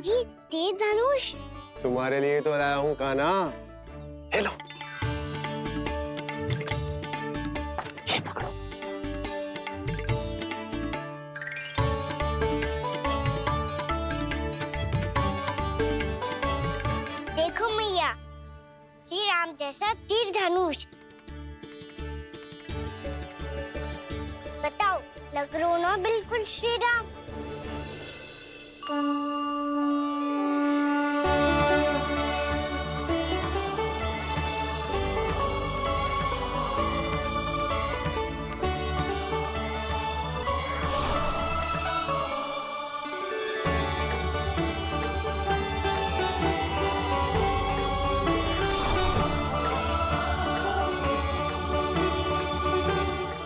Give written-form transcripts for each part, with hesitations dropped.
जी तीर धनुष तुम्हारे लिए तो लाया हूँ कान्हा। ले लो। ये पकड़ो। देखो मैया, श्री राम जैसा तीर धनुष। बताओ, लग रहा ना बिल्कुल श्री राम।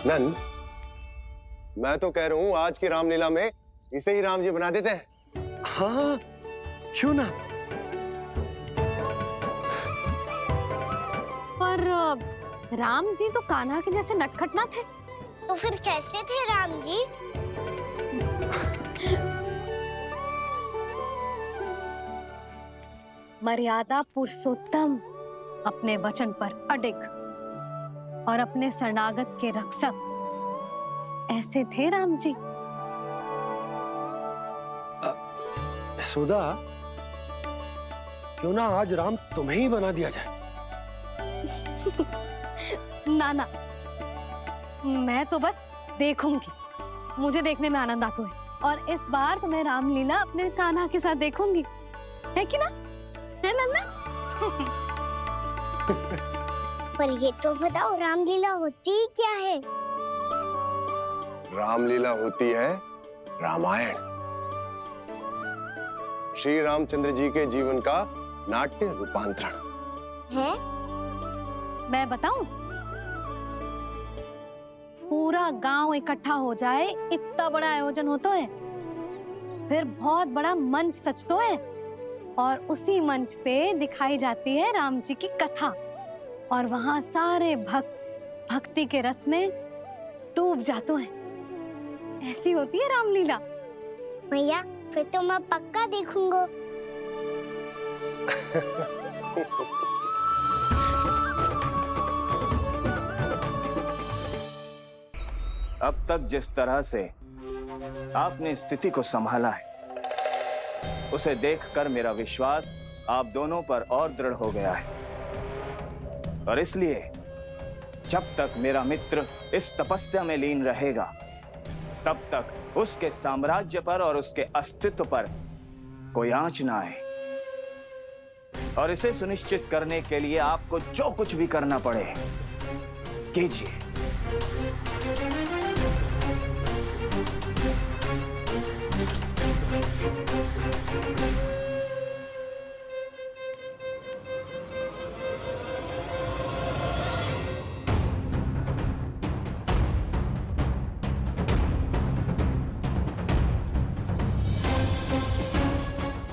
नंद, मैं तो कह रहा हूँ आज की रामलीला में इसे ही राम जी बना देते हैं। हाँ, क्यों ना। पर राम जी तो कान्हा के जैसे नटखट ना थे। तो फिर कैसे थे राम जी? मर्यादा पुरुषोत्तम, अपने वचन पर अडिग और अपने शरणागत के रक्षक, ऐसे थे राम जी। सुधा, क्यों ना आज राम तुम्हें ही बना दिया जाए। ना ना, मैं तो बस देखूंगी, मुझे देखने में आनंद आता है। और इस बार तो मैं रामलीला अपने कान्हा के साथ देखूंगी, है कि ना, है लल्ला? पर ये तो बताओ, रामलीला होती क्या है? रामलीला होती है रामायण। श्री रामचंद्र जी के जीवन का नाट्य रूपांतरण है। मैं बताऊं, पूरा गांव इकट्ठा हो जाए, इतना बड़ा आयोजन होता है, फिर बहुत बड़ा मंच सजतो है और उसी मंच पे दिखाई जाती है राम जी की कथा और वहां सारे भक्त भक्ति के रस में डूब जाते हैं। ऐसी होती है रामलीला। भैया, फिर तो मैं पक्का देखूंगा। अब तक जिस तरह से आपने स्थिति को संभाला है, उसे देखकर मेरा विश्वास आप दोनों पर और दृढ़ हो गया है। और इसलिए जब तक मेरा मित्र इस तपस्या में लीन रहेगा, तब तक उसके साम्राज्य पर और उसके अस्तित्व पर कोई आंच ना आए। और इसे सुनिश्चित करने के लिए आपको जो कुछ भी करना पड़े, कीजिए।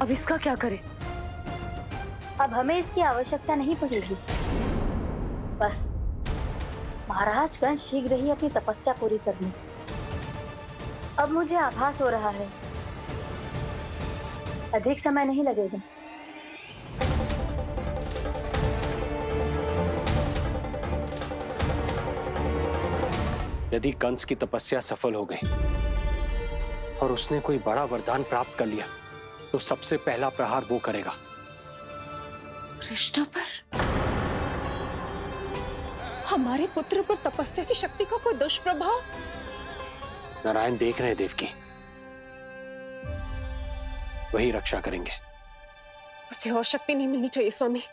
अब इसका क्या करें? अब हमें इसकी आवश्यकता नहीं पड़ेगी। बस महाराजगण शीघ्र ही अपनी तपस्या पूरी कर लें। अब मुझे आभास हो रहा है, अधिक समय नहीं लगेगा। यदि कंस की तपस्या सफल हो गई और उसने कोई बड़ा वरदान प्राप्त कर लिया, तो सबसे पहला प्रहार वो करेगा। कृष्ण पर? हमारे पुत्र पर तपस्या की शक्ति का कोई दुष्प्रभाव? नारायण देख रहे हैं देवकी, वही रक्षा करेंगे। उसे और शक्ति नहीं मिलनी चाहिए स्वामी।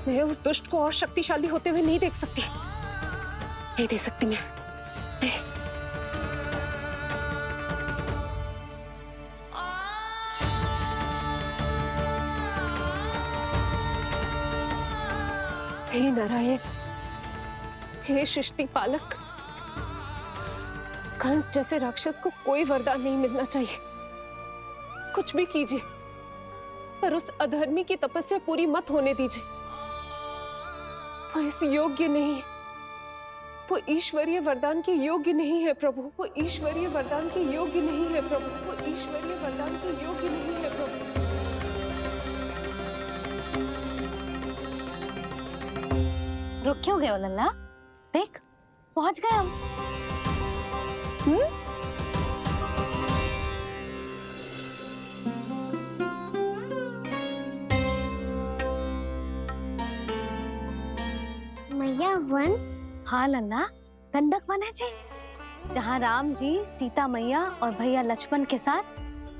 मैं उस दुष्ट को और शक्तिशाली होते हुए नहीं देख सकती, नहीं दे सकती मैं। हे नारायण, हे सृष्टि पालक, कंस जैसे राक्षस को कोई वरदान नहीं मिलना चाहिए। कुछ भी कीजिए, पर उस अधर्मी की तपस्या पूरी मत होने दीजिए। वो इस योग्य नहीं, वो ईश्वरीय वरदान के योग्य नहीं है प्रभु, वो ईश्वरीय वरदान के योग्य नहीं है प्रभु, वो ईश्वरीय वरदान के योग्य नहीं है प्रभु। रुक क्यों गए हो लल्ला? देख पहुंच गए हम। मैया वन? हाँ लल्ला, गंडक वन है जी, जहाँ राम जी सीता मैया और भैया लक्ष्मण के साथ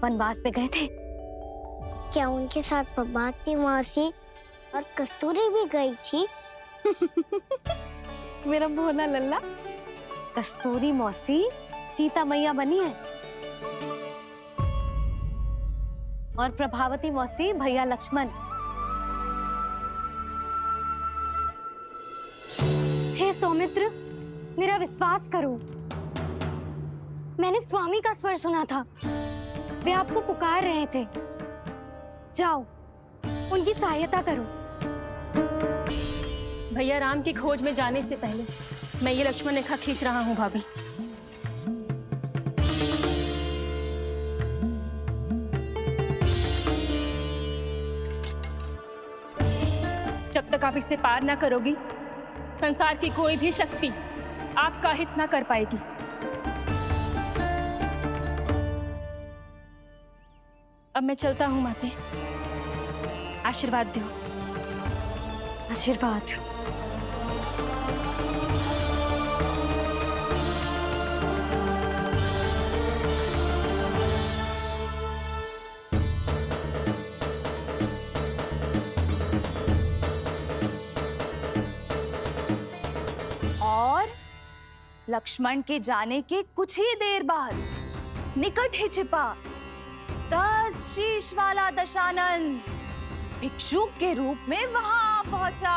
वनवास पे गए थे। क्या उनके साथ पद्मावती मौसी और कस्तूरी भी गई थी? मेरा भोला लल्ला, कस्तूरी मौसी सीता मैया बनी है और प्रभावती मौसी भैया लक्ष्मण। हे सौमित्र, मेरा विश्वास करो, मैंने स्वामी का स्वर सुना था, वे आपको पुकार रहे थे। जाओ उनकी सहायता करो। भैया राम की खोज में जाने से पहले मैं ये लक्ष्मण रेखा खींच रहा हूँ भाभी। जब तक आप इसे पार ना करोगी, संसार की कोई भी शक्ति आपका हित ना कर पाएगी। अब मैं चलता हूँ माते, आशीर्वाद दो। आशीर्वाद। और लक्ष्मण के जाने के कुछ ही देर बाद निकट ही छिपा 10 शीश वाला दशानन भिक्षुक के रूप में वहां पहुंचा।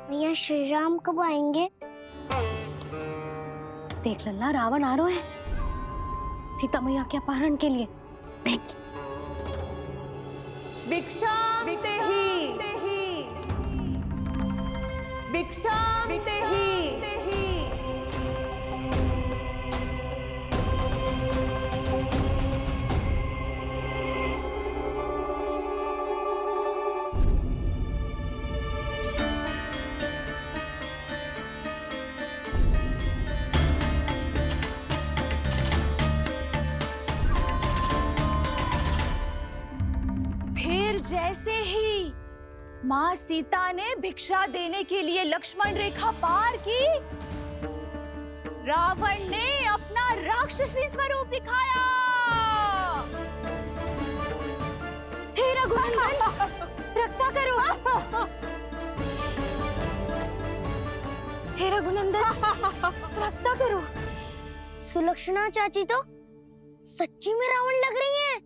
मैया श्री राम कब आएंगे? देख लल्ला, रावण आ रहे हैं सीता मैया के अपहरण के लिए। देख भिक्षा भिक्षा फिर जैसे ही माँ सीता ने भिक्षा देने के लिए लक्ष्मण रेखा पार की, रावण ने अपना राक्षसी स्वरूप दिखाया। हे रघुनंदन, रक्षा करो। हे रघुनंदन, रक्षा करो। सुलक्षणा चाची तो सच्ची में रावण लग रही हैं।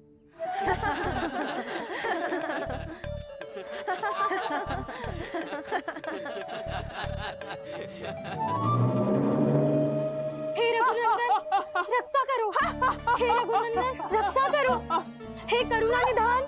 हे रघुनंदन, रक्षा करो। हे रघुनंदन, रक्षा करो। हे करुणा निधान।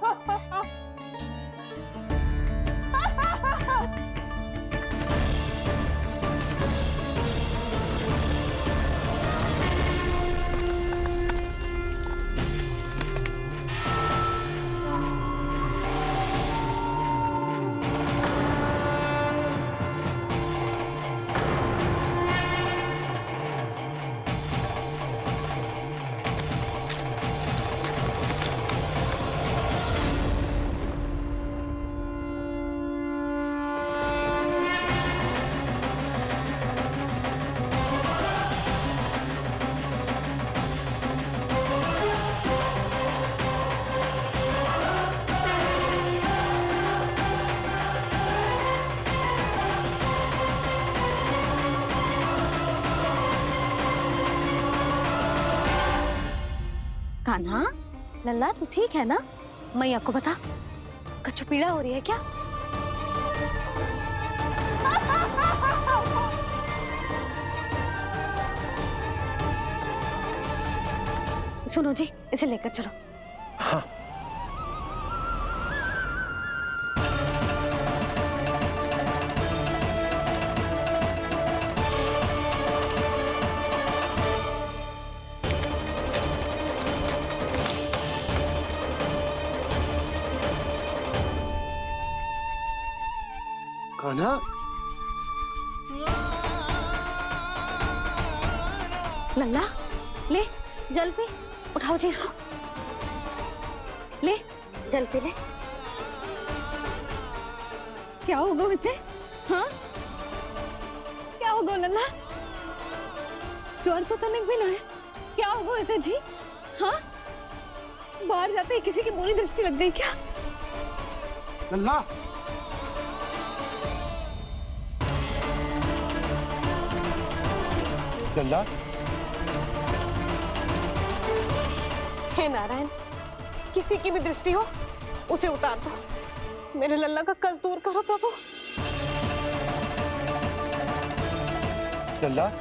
कान्हा, लल्ला तू ठीक है ना? मैया को बता, कछु पीड़ा हो रही है क्या? सुनो जी, इसे लेकर चलो। हाँ। कान्हा, लल्ला ले जल पी, उठाओ जी इसको, ले जल पी ले। क्या होगा उसे? हाँ क्या होगा लल्ला? ज्वर तो तनिक भी ना है, क्या होगा उसे जी? हाँ बाहर जाते ही किसी की बुरी दृष्टि लग गई क्या? लल्ला, लल्ला, हे नारायण, किसी की भी दृष्टि हो उसे उतार दो, मेरे लल्ला का कष्ट दूर करो प्रभु। लल्ला,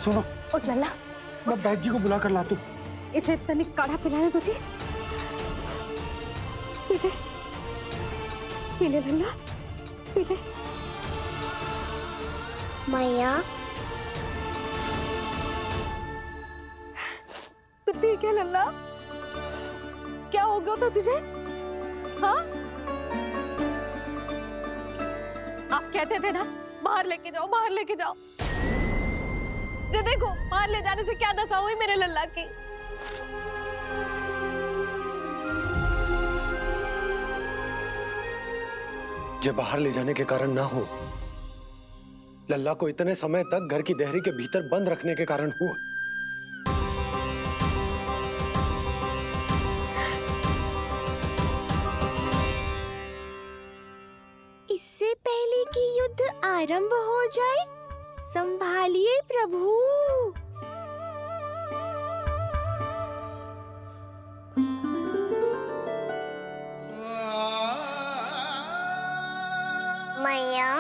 सुनो, उठ लल्ला, मैं बैद जी को बुला कर लाता हूँ। इसे तनिक काढ़ा पिलाना तुझे। पी ले, पी ले लल्ला, पी ले। मैया तो ठीक है लल्ला, क्या हो गया था तुझे? हाँ आप कहते थे ना बाहर लेके जाओ, बाहर लेके जाओ। जे देखो बाहर ले जाने से क्या दशा हुई मेरे लल्ला की। जो बाहर ले जाने के कारण ना हो, लल्ला को इतने समय तक घर की देहरी के भीतर बंद रखने के कारण हुआ। इससे पहले कि युद्ध आरंभ हो जाए, संभालिए प्रभु। मैया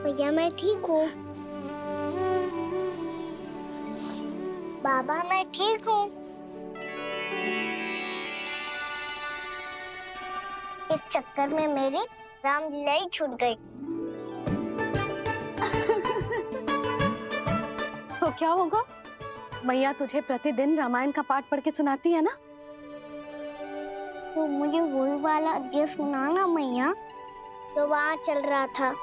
भैया मैं ठीक हूँ। बाबा मैं ठीक हूँ। इस चक्कर में मेरी रामलीला ही छूट गई। तो क्या होगा? मैया तुझे प्रतिदिन रामायण का पाठ पढ़ के सुनाती है ना? तो मुझे वही वाला जो सुनाना मैया, तो वहाँ चल रहा था।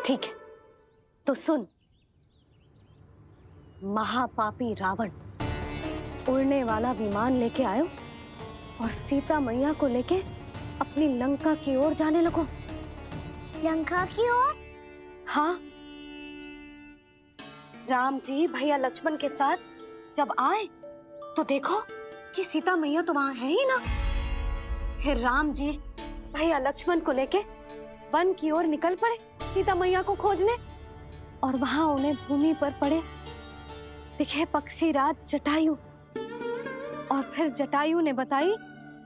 ठीक है तो सुन। महापापी रावण उड़ने वाला विमान लेके आयो और सीता मैया को लेके अपनी लंका की ओर जाने लगो। लंका की ओर? हाँ, राम जी भैया लक्ष्मण के साथ जब आए तो देखो कि सीता मैया तो वहां है ही ना। फिर राम जी भैया लक्ष्मण को लेके वन की ओर निकल पड़े सीता मैया को खोजने, और वहां उन्हें भूमि पर पड़े दिखे पक्षीराज जटायु। और फिर जटायु ने बताई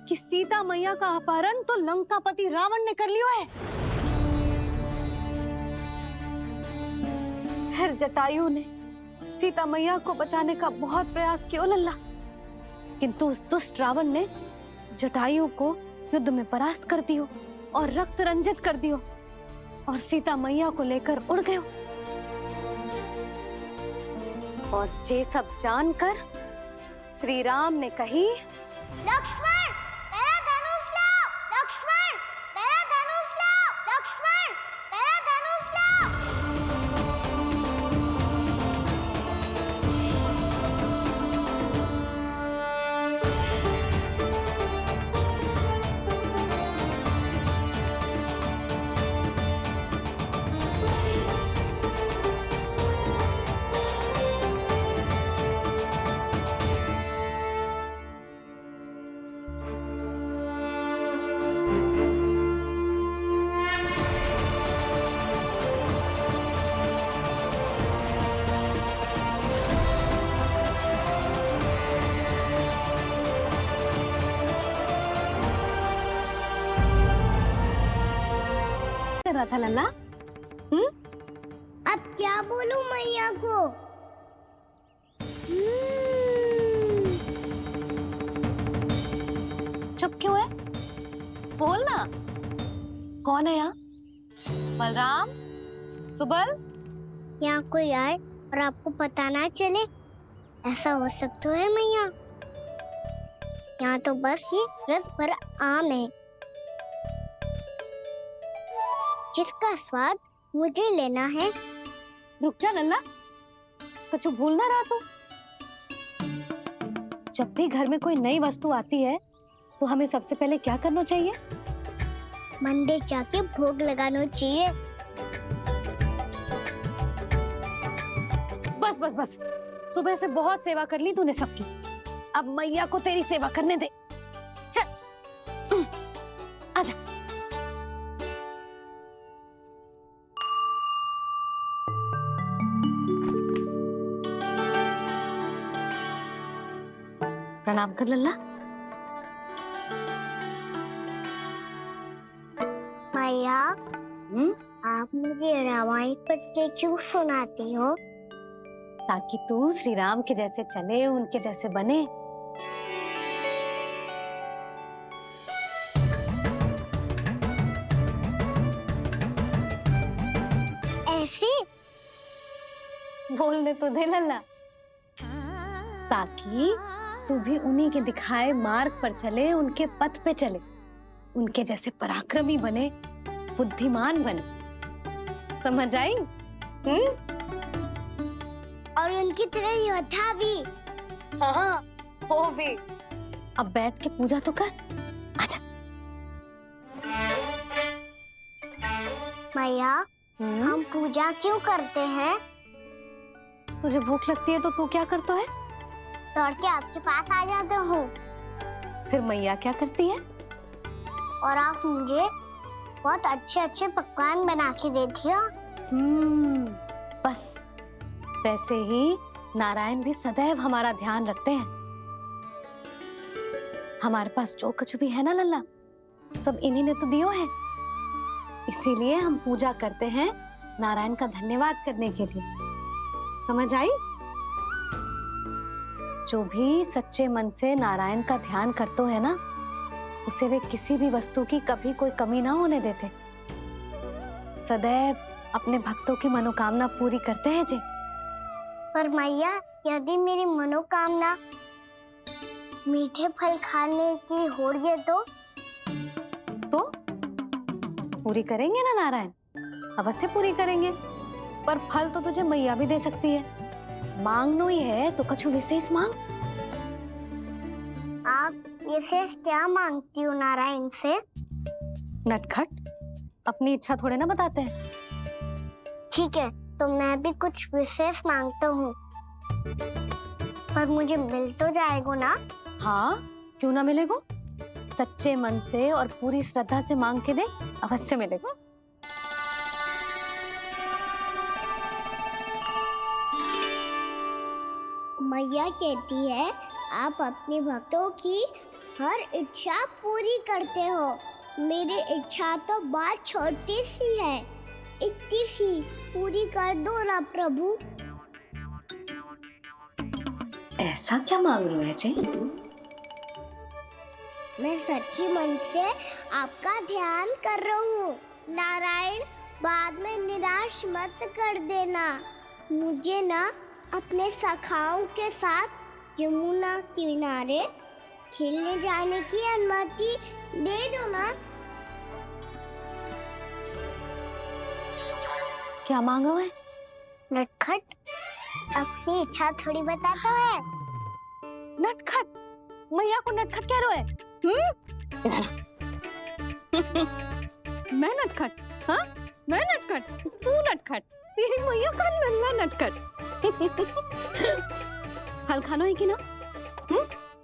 कि सीता मैया का अपहरण तो लंकापति रावण ने कर लियो है। फिर जटायु ने सीता मैया को बचाने का बहुत प्रयास किया लल्ला, किंतु उस दुष्ट रावण ने जटायु को युद्ध में परास्त कर दियो और रक्त रंजित कर दियो और सीता मैया को लेकर उड़ गयो। और ये सब जानकर श्री राम ने कही, लक्ष्मण मेरा धनुष लाओ, लक्ष्मण मेरा धनुष लाओ, लक्ष्मण मेरा धनुष लाओ। रहा था लल्ला? अब क्या बोलूं मैया को? चुप क्यों है? बोल ना। कौन है यहाँ? बलराम? सुबल? यहाँ कोई आए और आपको पता ना चले, ऐसा हो सकता है मैया? यहाँ तो बस ये रस भरा आम है जिसका स्वाद मुझे लेना है। रुक जा लल्ला, कुछ भूल ना रहा तू। जब भी घर में कोई नई वस्तु आती है तो हमें सबसे पहले क्या करना चाहिए? मंदिर जाके भोग लगाना चाहिए। बस बस बस, सुबह से बहुत सेवा कर ली तूने सबकी, अब मैया को तेरी सेवा करने दे। चल आजा। प्रणाम कर लल्ला। मैया, आप मुझे रामायण पढ़ के क्यों सुनाती हो? ताकि तू श्री राम के जैसे चले, उनके जैसे बने। ऐसे बोलने तो दे लल्ला, ताकि तू भी उन्हीं के दिखाए मार्ग पर चले, उनके पथ पे चले, उनके जैसे पराक्रमी बने, बुद्धिमान बने। समझ आई? और उनकी तरह योद्धा भी। हाँ, वो भी। अब बैठ के पूजा तो कर। आजा। मैया, हम पूजा क्यों करते हैं? तुझे भूख लगती है तो तू क्या करता है? दौड़ के आपके पास आ जाता हूँ। फिर मैया क्या करती है? और आप मुझे बहुत अच्छे अच्छे पकवान बना के देती हो। बस वैसे ही नारायण भी सदैव हमारा ध्यान रखते हैं। हमारे पास जो कुछ भी है ना लल्ला, सब इन्हीं ने तो दियो है। इसीलिए हम पूजा करते हैं नारायण का धन्यवाद करने के लिए। समझ आई? जो भी सच्चे मन से नारायण का ध्यान करते है ना, उसे वे किसी भी वस्तु की कभी कोई कमी ना होने देते। सदैव अपने भक्तों की मनोकामना पूरी करते हैं जी। पर मैया, यदि मेरी मनोकामना मीठे फल खाने की हो रही है तो पूरी करेंगे ना नारायण? अवश्य पूरी करेंगे, पर फल तो तुझे मैया भी दे सकती है। मांगनो ही है तो कुछ विशेष मांग। आप विशेष क्या मांगती हो नारायण से? नटखट, अपनी इच्छा थोड़े ना बताते हैं। ठीक है, तो मैं भी कुछ विशेष मांगता हूँ, पर मुझे मिल तो जाएगा ना? हाँ, क्यों ना मिलेगा? सच्चे मन से और पूरी श्रद्धा से मांग के दे, अवश्य मिलेगा। मैया कहती है आप अपने भक्तों की हर इच्छा पूरी करते हो। मेरी इच्छा तो बहुत छोटी सी है, इतनी सी पूरी कर दो ना प्रभु। ऐसा क्या मांग रहे हो जी? मैं सच्ची मन से आपका ध्यान कर रहा हूँ। नारायण, बाद में निराश मत कर देना। मुझे ना अपने सखाओं के साथ यमुना किनारे खेलने जाने की अनुमति दे दो ना। क्या मांग रहे हो? नटखट, अपनी इच्छा थोड़ी बताता है। नटखट? मैया को नटखट कह रहे हो? मैं नटखट? हाँ, मैं नटखट? तू नटखट? तेरी मैया का नल्ला नटखट। फल खाना है कि ना?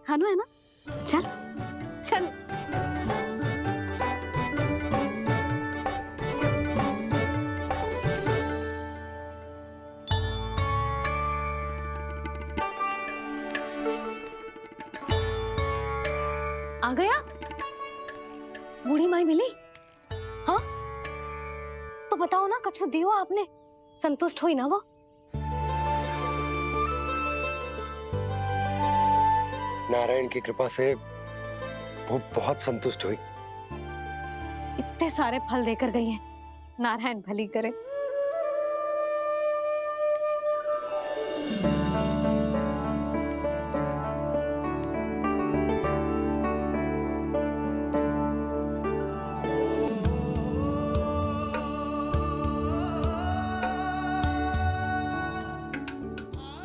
खाना है ना? चल चल। आ गया? बूढ़ी माई मिली? हाँ, बताओ ना, कछु दियो आपने, संतुष्ट हुई ना वो? नारायण की कृपा से वो बहुत संतुष्ट हुई। इतने सारे फल देकर गई हैं, नारायण भली करे।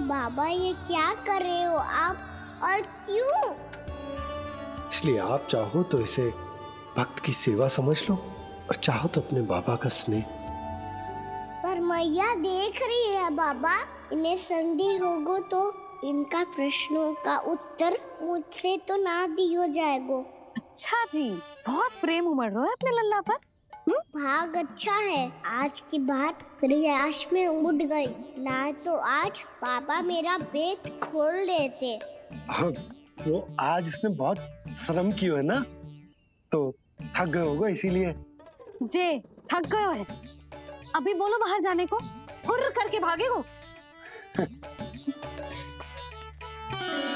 बाबा ये क्या कर रहे हो आप, और क्यों? इसलिए आप चाहो तो इसे भक्त की सेवा समझ लो, और चाहो तो अपने बाबा का स्नेह। पर मैया देख रही है बाबा, इन्हें संदेह होगो तो इनका प्रश्नों का उत्तर मुझसे तो ना दियो जाएगो। अच्छा जी, बहुत प्रेम उमड़ रहा है अपने लल्ला पर। भाग अच्छा है, आज की बात प्रयास में उड़ गई, ना तो आज पापा मेरा पेट खोल देते। वो आज उसने बहुत श्रम किया है ना, तो थक गए होगा इसीलिए। जे थक गए है, अभी बोलो बाहर जाने को, हुर्र करके भागेगो।